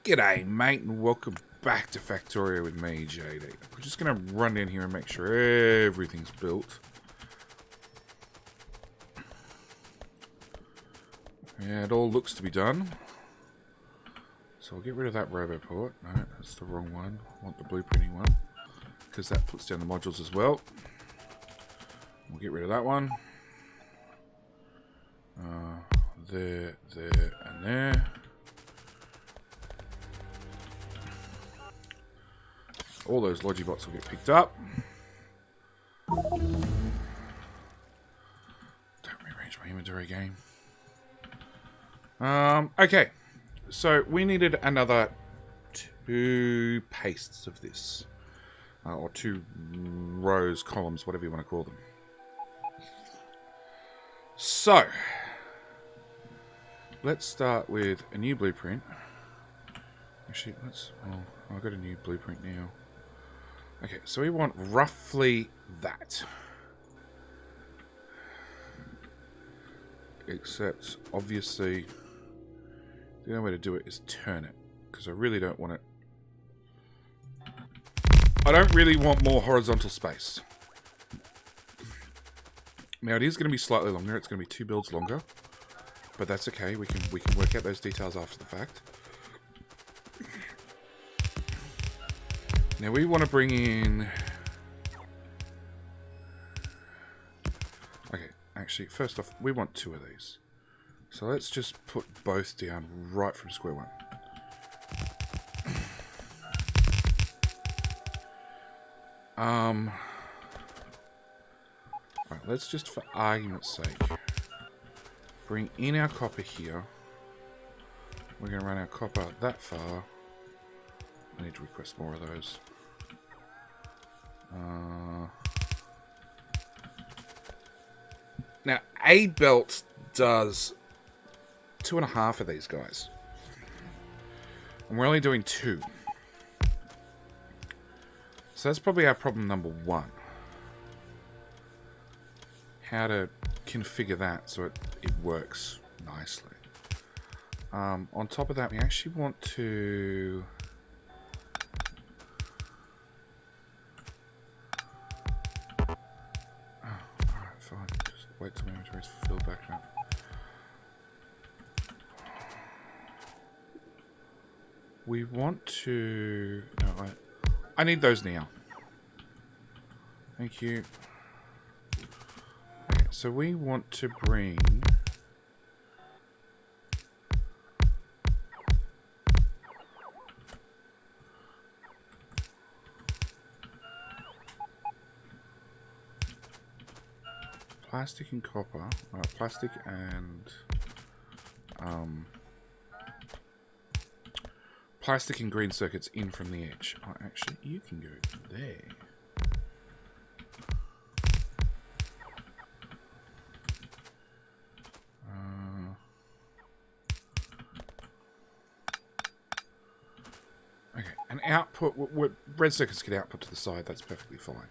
G'day, mate, and welcome back to Factorio with me, JD. We're just going to run in here and make sure everything's built. Yeah, it all looks to be done. So I'll get rid of that Roboport. No, that's the wrong one. I want the blueprinting one, because that puts down the modules as well. We'll get rid of that one. There, and there. All those Logibots will get picked up. Don't rearrange my inventory game. Okay. So we needed another 2 pastes of this. Or 2 rows, columns, whatever you want to call them. So, let's start with a new blueprint. Actually, I've got a new blueprint now. Okay, so we want roughly that. Except, obviously, the only way to do it is turn it. Because I really don't want it. I don't really want more horizontal space. Now, it is going to be slightly longer. It's going to be 2 builds longer. But that's okay. We can work out those details after the fact. Now we want to bring in... Okay, actually, first off, we want 2 of these. So let's just put both down right from square one. Right, let's just, for argument's sake, bring in our copper here. We're going to run our copper that far. I need to request more of those. Now, a belt does 2.5 of these guys. And we're only doing 2. So that's probably our problem number 1. How to configure that so it works nicely. On top of that, we actually want to... Fine, just wait till my inventory's filled back up. We want to... No, I need those now. Thank you. Okay, so we want to bring... plastic and copper, plastic and plastic and green circuits in from the edge. Oh, actually, you can go there. Okay, and output. Red circuits get output to the side. That's perfectly fine.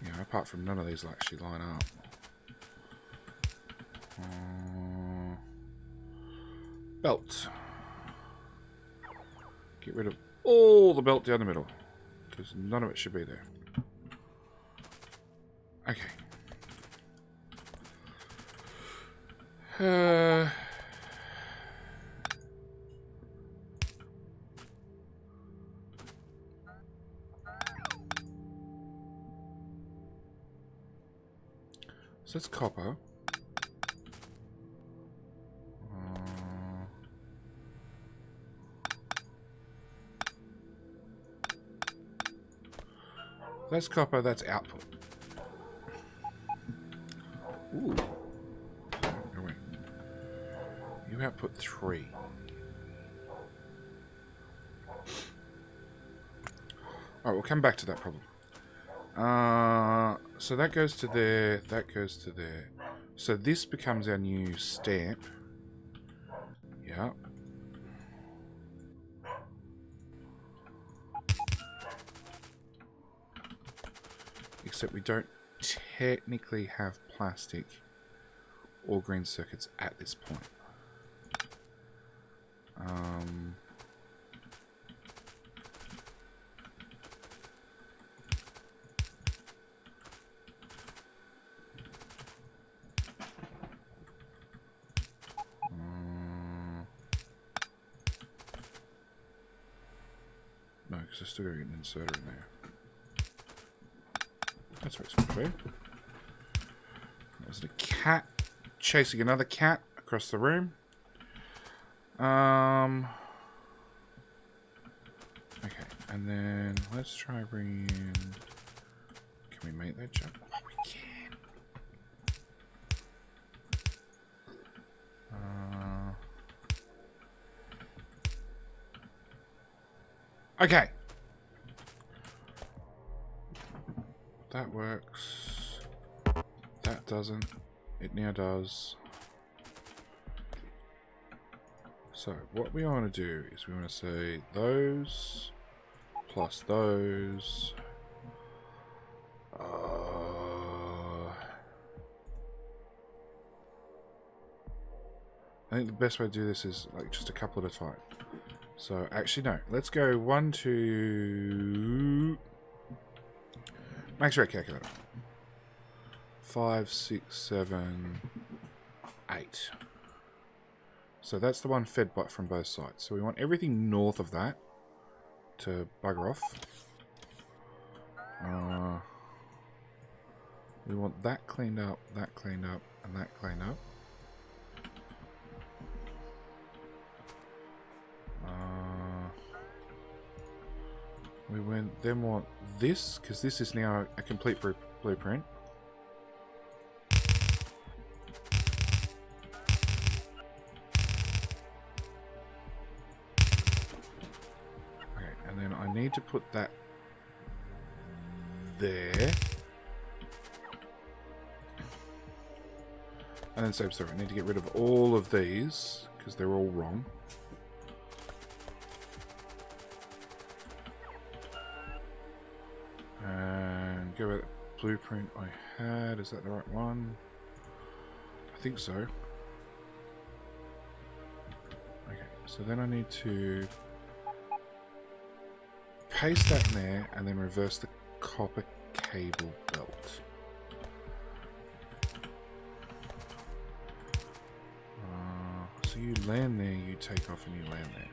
Yeah, apart from none of these will actually line up. Belt. Get rid of all the belt down the middle, because none of it should be there. Okay. So that's copper. That's copper, that's output. Ooh. No, wait. You output 3. Alright, we'll come back to that problem. So that goes to there, that goes to there. So this becomes our new stamp. Yeah. Except we don't technically have plastic or green circuits at this point. because I still got to get an inserter in there. That's where it's going to be. There's a cat chasing another cat across the room. Okay, and then let's try bringing in... Can we make that jump? Oh, we can. Okay. That works. That doesn't. It now does. So, what we want to do is we want to say those plus those. I think the best way to do this is like just a couple at a time. So, actually, no. Let's go 1, 2. Max rate calculator. 5, 6, 7, 8. So that's the one fed from both sides. So we want everything north of that to bugger off. We want that cleaned up, and that cleaned up. We then want this, because this is now a complete blueprint. Okay, and then I need to put that there. And then same story. I need to get rid of all of these, because they're all wrong. And go with the blueprint I had. Is that the right one? I think so. Okay, so then I need to paste that in there and then reverse the copper cable belt. So you land there, you take off and you land there.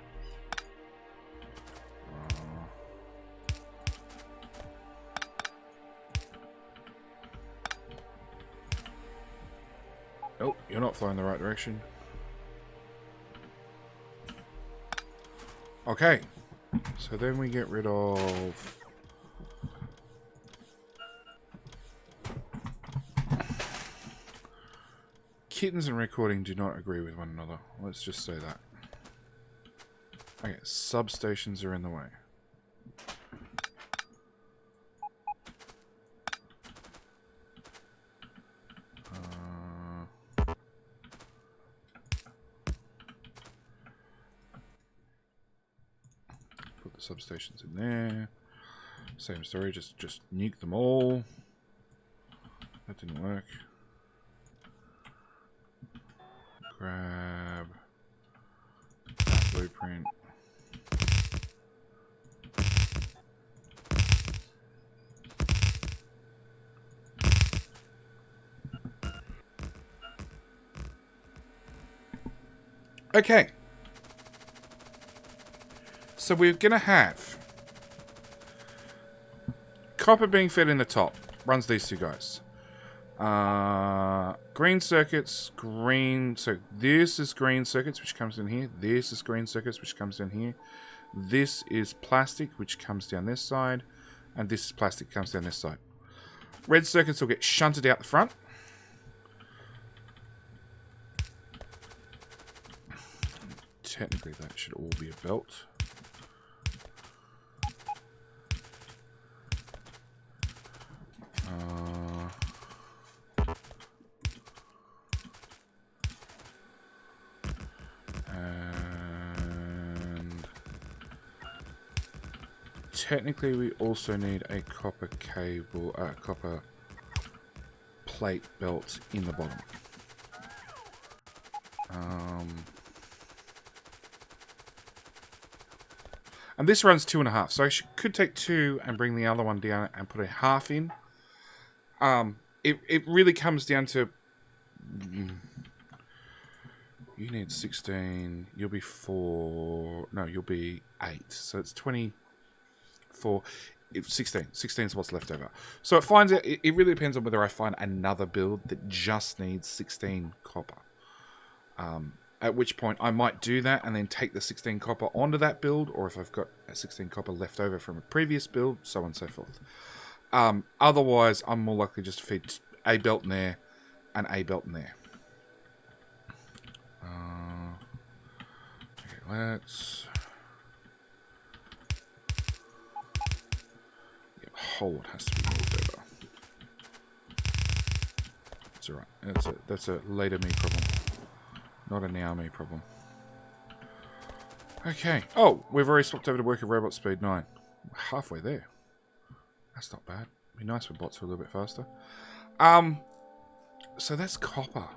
Oh, you're not flying the right direction. Okay, so then we get rid of kittens and recording do not agree with one another. Let's just say that. Okay, substations are in the way. Put the substations in there. Same story, just nuke them all. That didn't work. Grab that blueprint. Okay. So we're going to have copper being fed in the top. Runs these two guys. Green circuits, green. So this is green circuits, which comes in here. This is green circuits, which comes in here. This is plastic, which comes down this side. And this is plastic, comes down this side. Red circuits will get shunted out the front. Technically, that should all be a belt. And technically, we also need a copper cable, copper plate belt in the bottom. And this runs 2.5, so I could take 2 and bring the other one down and put a half in. It really comes down to you need 16. You'll be 4. No, you'll be 8. So it's 20. for 16. 16 is what's left over. So it finds out. It really depends on whether I find another build that just needs 16 copper. At which point I might do that and then take the 16 copper onto that build, or if I've got a 16 copper left over from a previous build, so on and so forth. Otherwise, I'm more likely just to feed a belt in there and a belt in there. Okay, let's... Yeah, hold has to be moved over. That's alright. That's a later me problem. Not a now me problem. Okay. Oh, we've already swapped over to work at robot speed 9. We're halfway there. That's not bad. It'd be nice if bots were a little bit faster. So that's copper.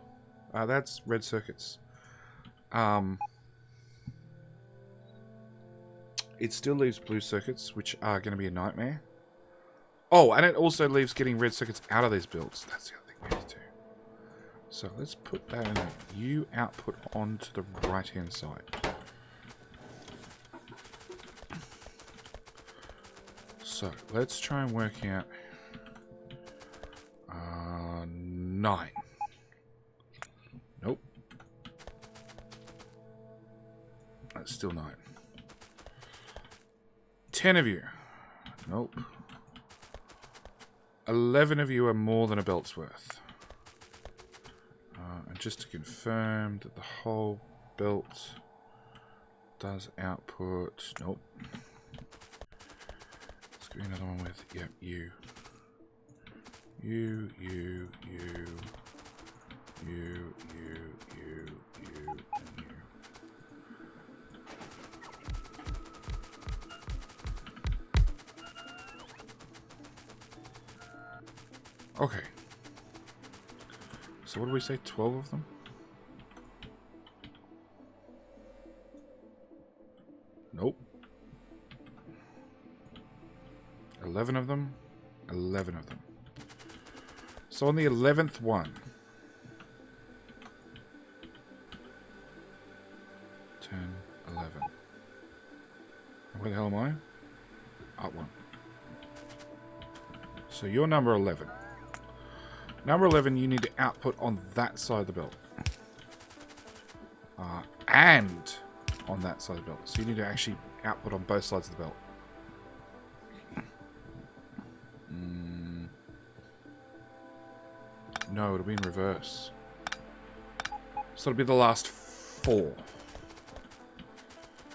That's red circuits. It still leaves blue circuits, which are going to be a nightmare. Oh, and it also leaves getting red circuits out of these builds. That's the other thing we have to do. So let's put that in there. You output onto the right-hand side. So let's try and work out 9. Nope. That's still 9. 10 of you. Nope. 11 of you are more than a belt's worth. And just to confirm that the whole belt does output... Nope. Let's give you another one with... Yep, you. You, and you. Okay. So what do we say? 12 of them? Nope. 11 of them? 11 of them. So on the 11th one... 10, 11. Where the hell am I? Up one. So you're number 11. Number 11, you need to output on that side of the belt. And on that side of the belt. So you need to actually output on both sides of the belt. No, it'll be in reverse. So it'll be the last 4.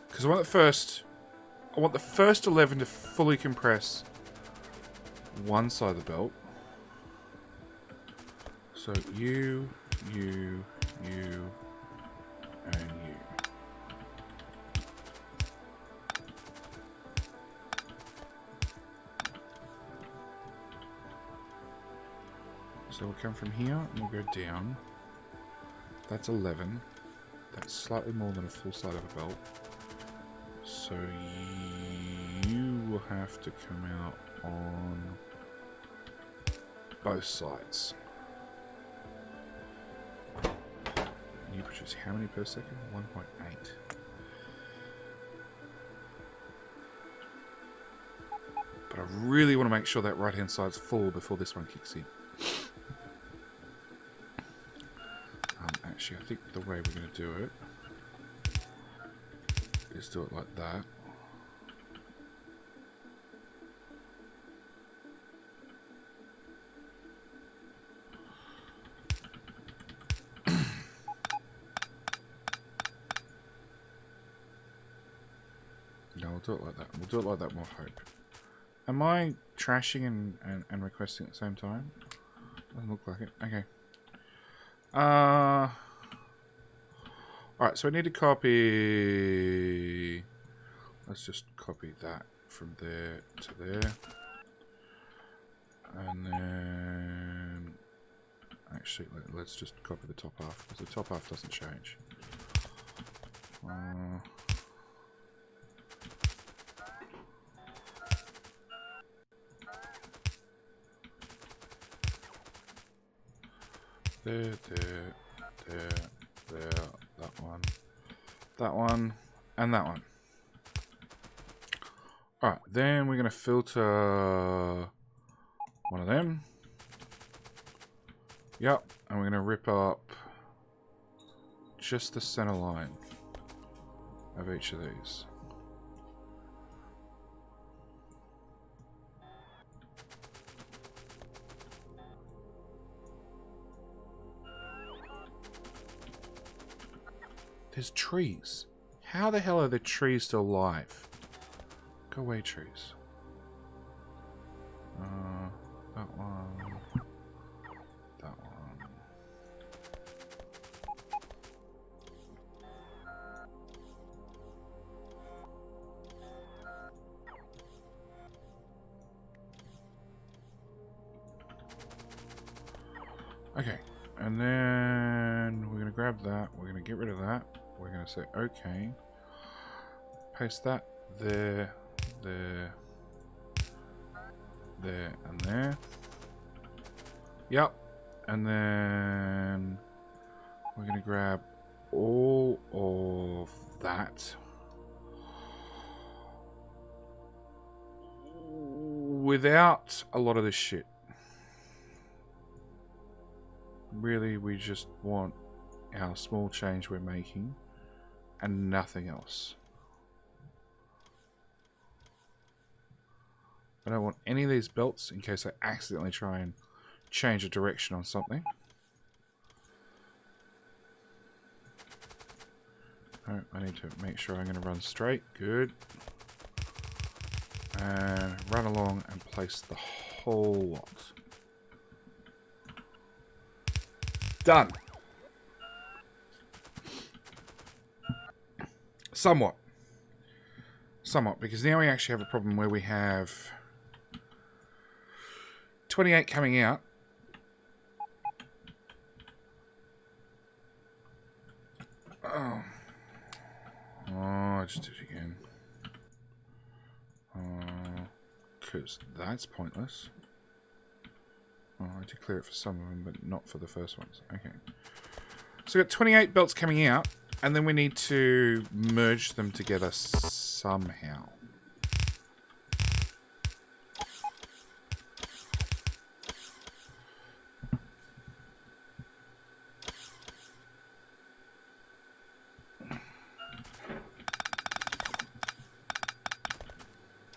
Because I want the first 11 to fully compress one side of the belt. So you, and you. So we'll come from here and we'll go down. That's 11. That's slightly more than a full side of a belt. So you will have to come out on both sides. And you produce how many per second? 1.8. But I really want to make sure that right hand side's full before this one kicks in. Actually, I think the way we're going to do it is do it like that. No, we'll do it like that. We'll do it like that, more hope. Am I trashing and requesting at the same time? Doesn't look like it. Okay. Alright, so I need to copy... Let's just copy that from there to there. And then... Actually, let's just copy the top half, because the top half doesn't change. There, that one, and that one. Alright, then we're going to filter one of them. Yep, and we're going to rip up just the center line of each of these. There's trees. How the hell are the trees still alive? Go away, trees. That one. That one. Okay, and then we're going to grab that. We're going to get rid of that. We're going to say okay. Paste that there, there, there, and there. Yep. And then we're going to grab all of that. Without a lot of this shit. Really, we just want our small change we're making and nothing else. I don't want any of these belts in case I accidentally try and change a direction on something. Oh, I need to make sure I'm going to run straight. Good. And run along and place the whole lot. Done. Somewhat. Somewhat, because now we actually have a problem where we have 28 coming out. Oh, I just did it again. Because that's pointless. Oh, I did clear it for some of them, but not for the first ones. Okay. So we've got 28 belts coming out, and then we need to merge them together somehow.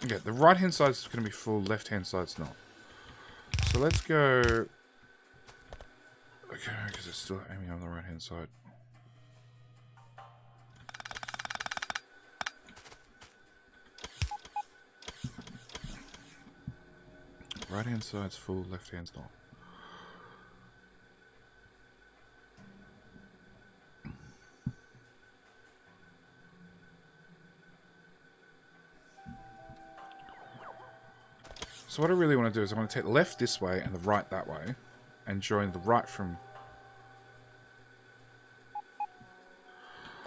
Okay, the right hand side is going to be full, left hand side's not. So let's go... Okay, because it's still aiming on the right hand side. Right hand side's full, left hand's not. So what I really want to do is I want to take the left this way and the right that way, and join the right from...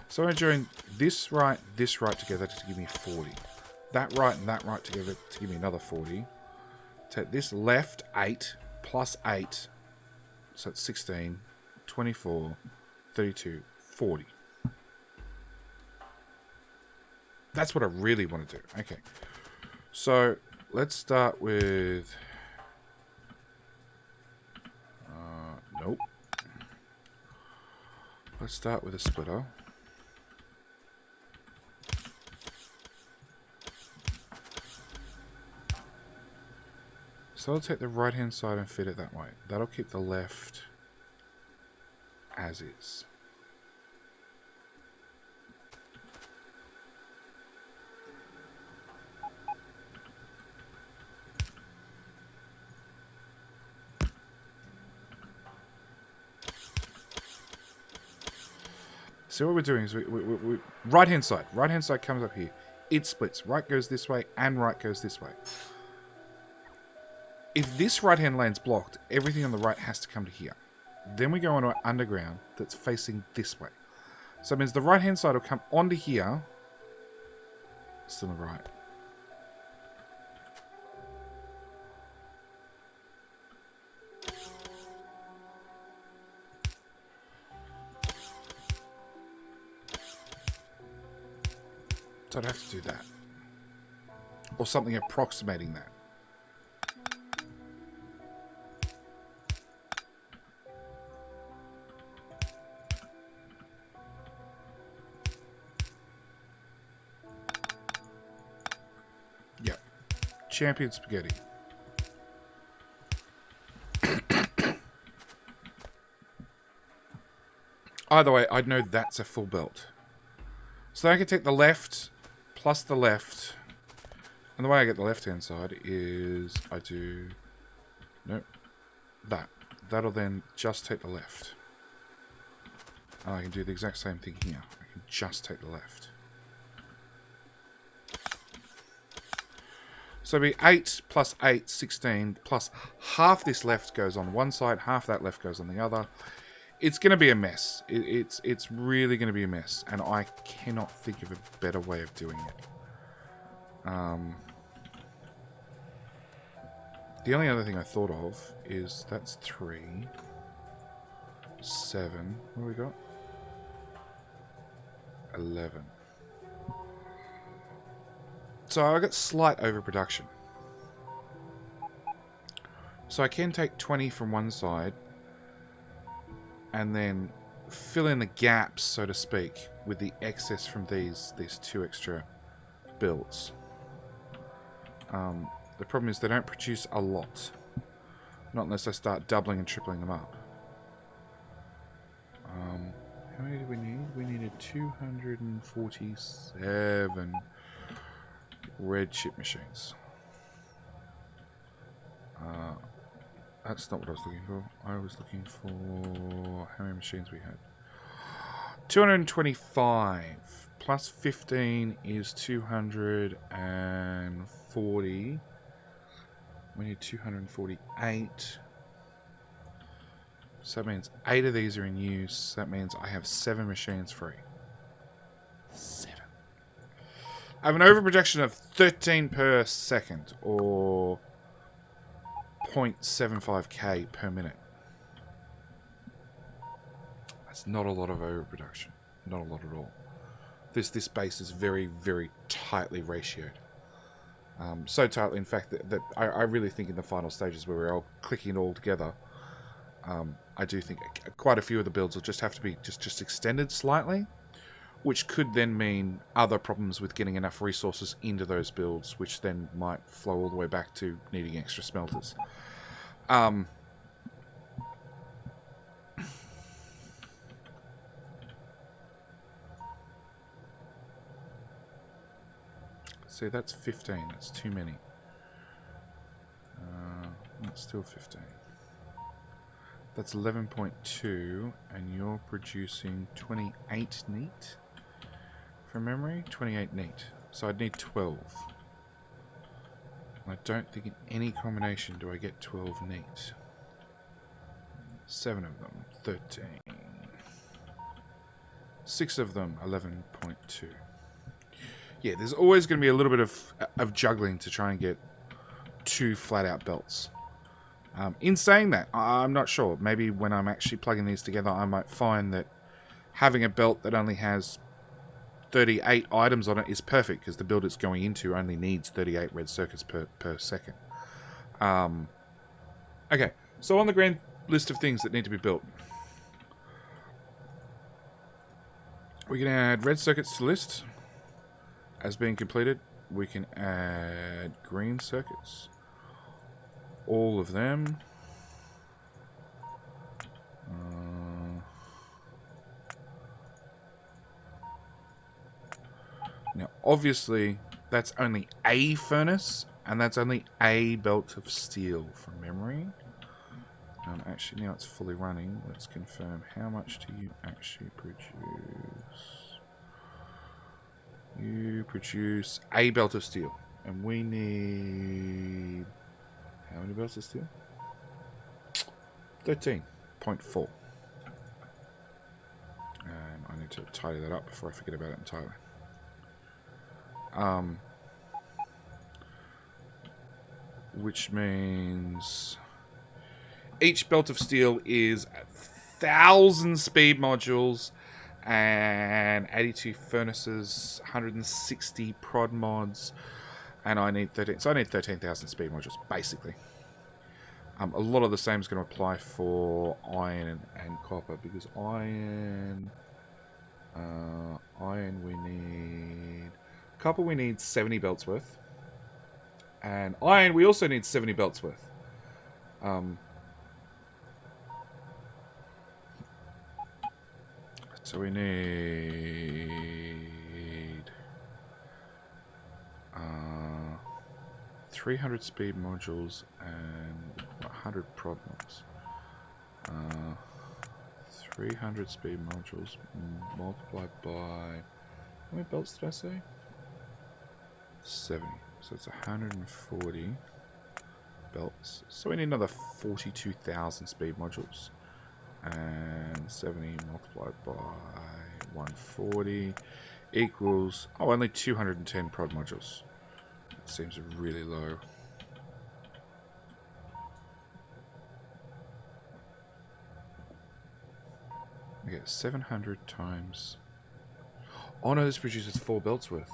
So I want to join this right together to give me 40. That right and that right together to give me another 40. Take this left, 8, plus 8, so it's 16, 24, 32, 40. That's what I really want to do. Okay. So... let's start with... nope. Let's start with a splitter. So I'll take the right hand side and fit it that way. That'll keep the left as is. So what we're doing is we right hand side comes up here. It splits. Right goes this way and right goes this way. If this right hand lane's blocked, everything on the right has to come to here. Then we go onto an underground that's facing this way. So it means the right hand side will come onto here. Still on the right. So I'd have to do that. or something approximating that. Yep. Champion spaghetti. Either way, I'd know that's a full belt. So I can take the left plus the left. And the way I get the left-hand side is I do... Nope. That. That'll then just take the left. And I can do the exact same thing here. I can just take the left. So it'll be 8 plus 8, 16, plus half this left goes on one side, half that left goes on the other. It's going to be a mess. It's really going to be a mess. And I cannot think of a better way of doing it. The only other thing I thought of is that's 3, 7. What do we got? 11. So I got slight overproduction. So I can take 20 from one side and then fill in the gaps, so to speak, with the excess from these 2 extra builds. The problem is they don't produce a lot. Not unless I start doubling and tripling them up. How many do we need? We needed 247 red chip machines. That's not what I was looking for. I was looking for how many machines we had. 225 plus 15 is 240. We need 248. So that means 8 of these are in use. That means I have 7 machines free. 7. I have an overproduction of 13 per second, or 0.75k per minute. That's not a lot of overproduction. Not a lot at all. This base is very, very tightly ratioed. So tightly, in fact, that I really think in the final stages where we're all clicking it all together, I do think quite a few of the builds will just have to be just extended slightly, which could then mean other problems with getting enough resources into those builds, which then might flow all the way back to needing extra smelters. See, that's 15. That's too many. That's still 15. That's 11.2, and you're producing 28 neat from memory. 28 neat. So I'd need 12. I don't think in any combination do I get 12 neat. 7 of them, 13. 6 of them, 11.2. Yeah, there's always going to be a little bit of juggling to try and get 2 flat-out belts. In saying that, I'm not sure. Maybe when I'm actually plugging these together, I might find that having a belt that only has 38 items on it is perfect, because the build it's going into only needs 38 red circuits per second. Okay, so on the grand list of things that need to be built, we can add red circuits to the list as being completed. We can add green circuits. All of them. Now, obviously, that's only a furnace, and that's only a belt of steel from memory. Actually, now it's fully running. Let's confirm. How much do you actually produce? You produce a belt of steel, and we need... How many belts of steel? 13.4. And I need to tidy that up before I forget about it entirely. Which means each belt of steel is 1,000 speed modules and 82 furnaces, 160 prod mods, And I need 13. So I need 13,000 speed modules, basically. A lot of the same is going to apply for iron and copper, because iron we need... Copper we need 70 belts worth. And iron we also need 70 belts worth. So we need 300 speed modules and 100 prod mods. 300 speed modules multiplied by... How many belts did I say? 70. So it's 140 belts. So we need another 42,000 speed modules. And 70 multiplied by 140 equals... Oh, only 210 prod modules. That seems really low. Okay, 700 times... Oh no, this produces 4 belts worth.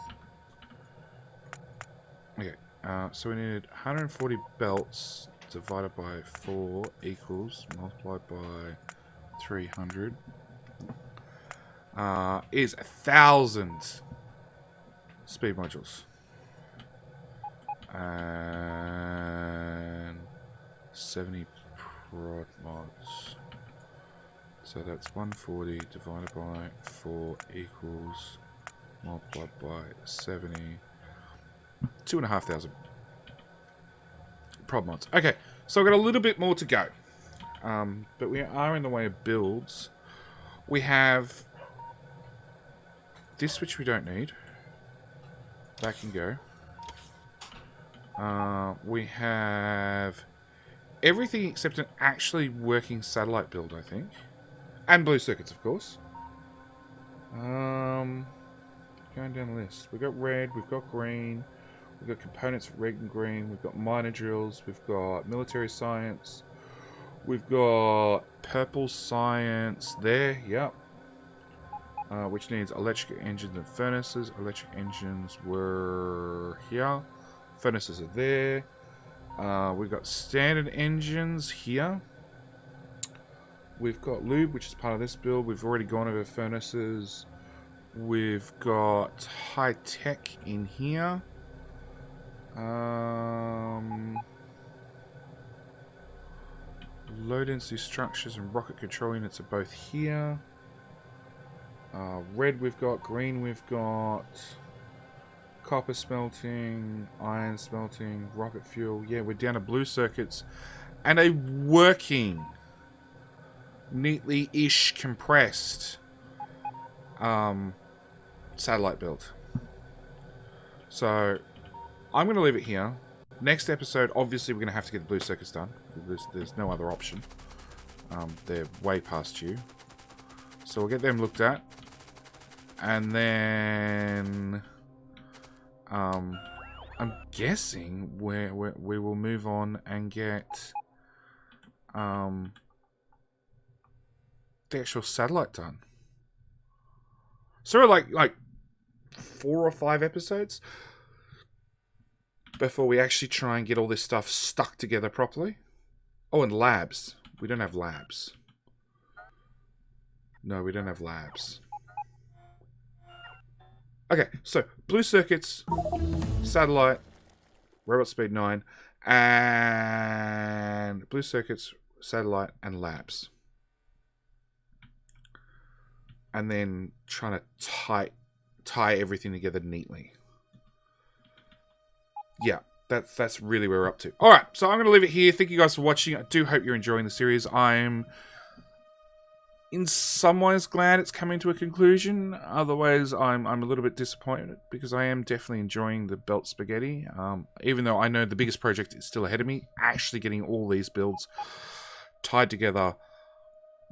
Okay, so we need 140 belts divided by 4 equals, multiplied by 300, is 1,000 speed modules. And 70 prod mods. So that's 140 divided by 4 equals, multiplied by 70, 2,500 prod mods. Okay, so I've got a little bit more to go. But we are in the way of builds. We have this, which we don't need. That can go. We have everything except an actually working satellite build, I think. And blue circuits, of course. Going down the list. We've got red, we've got green, we've got components for red and green, we've got minor drills, we've got military science, we've got purple science there, yep. Which needs electric engines and furnaces. Electric engines were here. Furnaces are there. We've got standard engines here. We've got lube, which is part of this build. We've already gone over furnaces. We've got high tech in here. Low density structures and rocket control units are both here. Red we've got, green we've got, copper smelting, iron smelting, rocket fuel. Yeah, we're down to blue circuits and a working, neatly-ish compressed satellite build. So I'm going to leave it here. Next episode, obviously, we're going to have to get the blue circuits done. There's no other option. They're way past due. So we'll get them looked at. And then I'm guessing we will move on and get the actual satellite done. So like 4 or 5 episodes before we actually try and get all this stuff stuck together properly. Oh, and labs. We don't have labs. No, we don't have labs. Okay, so blue circuits, satellite, robot speed 9, and blue circuits, satellite, and labs. And then trying to tie everything together neatly. Yeah, that's really where we're up to. Alright, so I'm going to leave it here. Thank you guys for watching. I do hope you're enjoying the series. I'm in some ways glad it's coming to a conclusion. Otherwise, I'm a little bit disappointed because I am definitely enjoying the belt spaghetti. Even though I know the biggest project is still ahead of me, actually getting all these builds tied together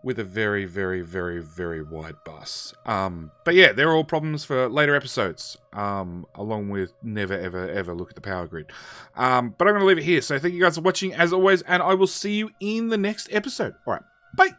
with a very, very, very, very wide bus. But yeah, they're all problems for later episodes, along with never, ever, ever look at the power grid. But I'm going to leave it here. So thank you guys for watching, as always, and I will see you in the next episode. All right, bye!